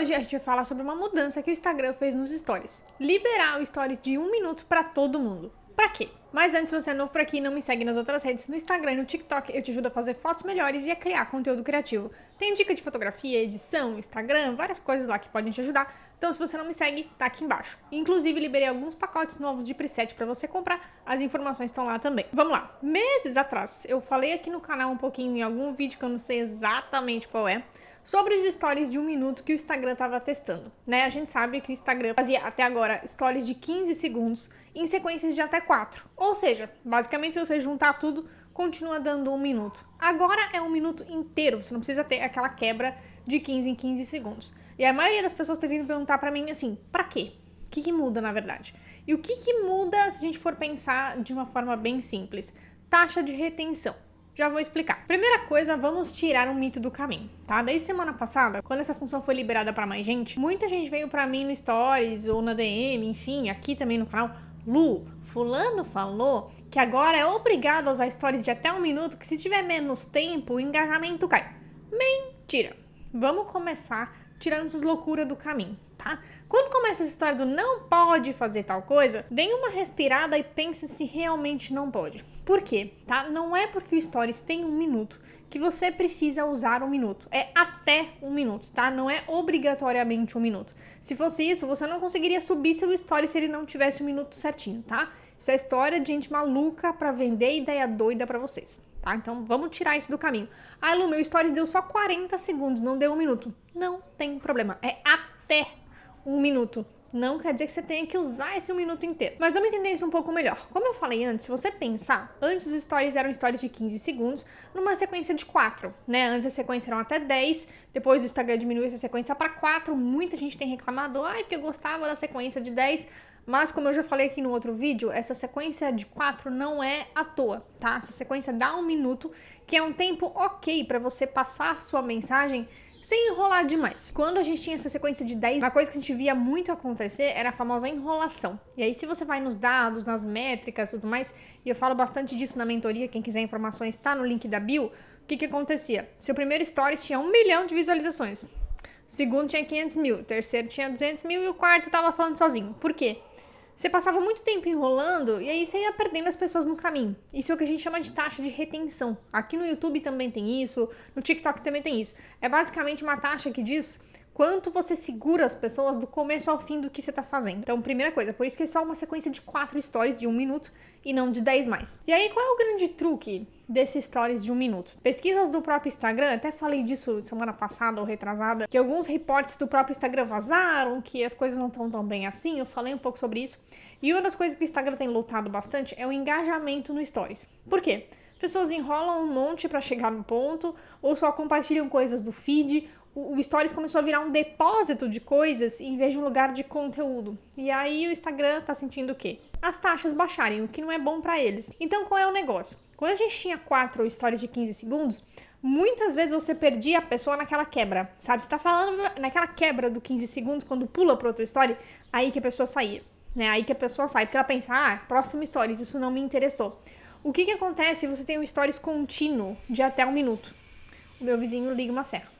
hoje a gente vai falar sobre uma mudança que o Instagram fez nos stories. Liberar o stories de 1 minuto para todo mundo. Pra quê? Mas antes, se você é novo por aqui e não me segue nas outras redes, no Instagram e no TikTok, eu te ajudo a fazer fotos melhores e a criar conteúdo criativo. Tem dica de fotografia, edição, Instagram, várias coisas lá que podem te ajudar. Então, se você não me segue, tá aqui embaixo. Inclusive, liberei alguns pacotes novos de preset pra você comprar. As informações estão lá também. Vamos lá. Meses atrás, eu falei aqui no canal um pouquinho em algum vídeo que eu não sei exatamente qual é, sobre os stories de 1 minuto que o Instagram estava testando, né? A gente sabe que o Instagram fazia até agora stories de 15 segundos em sequências de até 4. Ou seja, basicamente se você juntar tudo, continua dando 1 minuto. Agora é 1 minuto inteiro, você não precisa ter aquela quebra de 15 em 15 segundos. E a maioria das pessoas tem vindo perguntar pra mim assim, pra quê? O que muda na verdade? E o que muda se a gente for pensar de uma forma bem simples? Taxa de retenção. Já vou explicar. Primeira coisa, vamos tirar um mito do caminho, tá? Desde semana passada, quando essa função foi liberada pra mais gente, muita gente veio pra mim no Stories ou na DM, enfim, aqui também no canal. Lu, fulano falou que agora é obrigado a usar stories de até 1 minuto, que se tiver menos tempo, o engajamento cai. Mentira! Vamos começar tirando essas loucuras do caminho, tá? Quando começa essa história do não pode fazer tal coisa, dê uma respirada e pense se realmente não pode. Por quê? Tá? Não é porque o Stories tem 1 minuto que você precisa usar 1 minuto. É até 1 minuto, tá? Não é obrigatoriamente 1 minuto. Se fosse isso, você não conseguiria subir seu Stories se ele não tivesse 1 minuto certinho, tá? Isso é história de gente maluca pra vender ideia doida pra vocês. Tá? Então vamos tirar isso do caminho. Ah, Lu, meu stories deu só 40 segundos, não deu 1 minuto. Não tem problema, é até 1 minuto. Não quer dizer que você tenha que usar esse 1 minuto inteiro. Mas vamos entender isso um pouco melhor. Como eu falei antes, se você pensar, antes os stories eram stories de 15 segundos, numa sequência de 4, né? Antes a sequência eram até 10, depois o Instagram diminuiu essa sequência para 4. Muita gente tem reclamado, porque eu gostava da sequência de 10. Mas, como eu já falei aqui no outro vídeo, essa sequência de 4 não é à toa, tá? Essa sequência dá 1 minuto, que é um tempo ok para você passar sua mensagem sem enrolar demais. Quando a gente tinha essa sequência de 10, uma coisa que a gente via muito acontecer era a famosa enrolação. E aí, se você vai nos dados, nas métricas e tudo mais, e eu falo bastante disso na mentoria, quem quiser informações tá no link da bio, o que acontecia? Seu primeiro stories tinha 1 milhão de visualizações, o segundo tinha 500 mil, o terceiro tinha 200 mil e o quarto tava falando sozinho. Por quê? Você passava muito tempo enrolando e aí você ia perdendo as pessoas no caminho. Isso é o que a gente chama de taxa de retenção. Aqui no YouTube também tem isso, no TikTok também tem isso. É basicamente uma taxa que diz quanto você segura as pessoas do começo ao fim do que você tá fazendo. Então, primeira coisa, por isso que é só uma sequência de 4 stories de 1 minuto e não de 10 mais. E aí, qual é o grande truque desses stories de 1 minuto? Pesquisas do próprio Instagram, até falei disso semana passada ou retrasada, que alguns reportes do próprio Instagram vazaram, que as coisas não estão tão bem assim, eu falei um pouco sobre isso. E uma das coisas que o Instagram tem lutado bastante é o engajamento no stories. Por quê? As pessoas enrolam um monte pra chegar no ponto, ou só compartilham coisas do feed. O Stories começou a virar um depósito de coisas em vez de um lugar de conteúdo. E aí o Instagram tá sentindo o quê? As taxas baixarem, o que não é bom pra eles. Então qual é o negócio? Quando a gente tinha 4 stories de 15 segundos, muitas vezes você perdia a pessoa naquela quebra, sabe? Você tá falando naquela quebra do 15 segundos, quando pula pro outro story, aí que a pessoa saía, né? Aí que a pessoa sai, porque ela pensa, próximo stories, isso não me interessou. O que acontece se você tem um stories contínuo de até 1 minuto? O meu vizinho liga uma serra.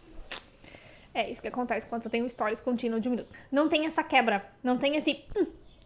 É isso que acontece quando você tem um stories contínuo de 1 minuto. Não tem essa quebra, não tem esse,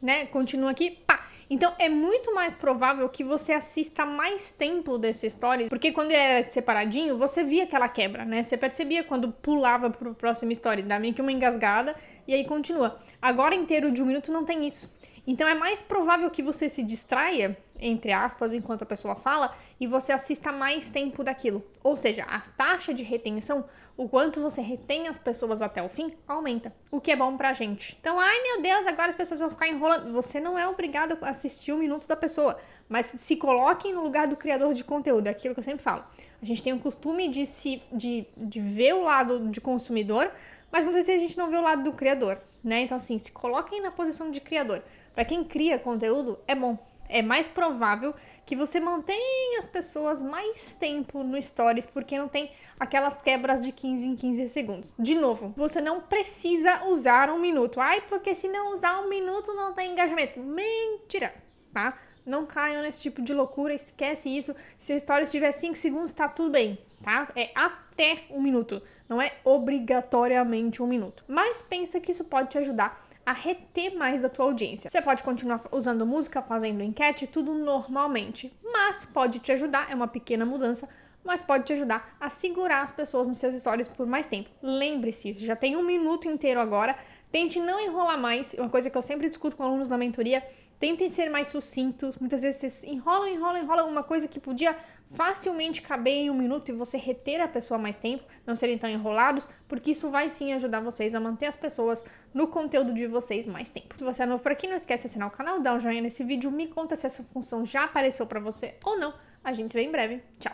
né? Continua aqui, pá. Então é muito mais provável que você assista mais tempo desse stories, porque quando ele era separadinho, você via aquela quebra, né? Você percebia quando pulava pro próximo stories, dá meio que uma engasgada e aí continua. Agora inteiro de 1 minuto não tem isso. Então é mais provável que você se distraia, entre aspas, enquanto a pessoa fala, e você assista mais tempo daquilo. Ou seja, a taxa de retenção, o quanto você retém as pessoas até o fim, aumenta. O que é bom pra gente. Então, ai meu Deus, agora as pessoas vão ficar enrolando. Você não é obrigado a assistir 1 minuto da pessoa, mas se coloquem no lugar do criador de conteúdo, é aquilo que eu sempre falo. A gente tem o costume de ver o lado de consumidor, mas muitas vezes a gente não vê o lado do criador, né? Então, assim, se coloquem na posição de criador. Para quem cria conteúdo, é bom. É mais provável que você mantenha as pessoas mais tempo no Stories, porque não tem aquelas quebras de 15 em 15 segundos. De novo, você não precisa usar 1 minuto. Porque se não usar 1 minuto não tem engajamento. Mentira, tá? Não caiam nesse tipo de loucura, esquece isso. Se o Stories tiver 5 segundos, tá tudo bem, tá? É até 1 minuto. Não é obrigatoriamente 1 minuto. Mas pensa que isso pode te ajudar a reter mais da tua audiência. Você pode continuar usando música, fazendo enquete, tudo normalmente. Mas pode te ajudar, é uma pequena mudança, mas pode te ajudar a segurar as pessoas nos seus stories por mais tempo. Lembre-se, já tem 1 minuto inteiro agora. Tente não enrolar mais, uma coisa que eu sempre discuto com alunos na mentoria, tentem ser mais sucintos, muitas vezes vocês enrolam, uma coisa que podia facilmente caber em 1 minuto e você reter a pessoa mais tempo, não serem tão enrolados, porque isso vai sim ajudar vocês a manter as pessoas no conteúdo de vocês mais tempo. Se você é novo por aqui, não esquece de assinar o canal, dar um joinha nesse vídeo, me conta se essa função já apareceu pra você ou não. A gente se vê em breve. Tchau!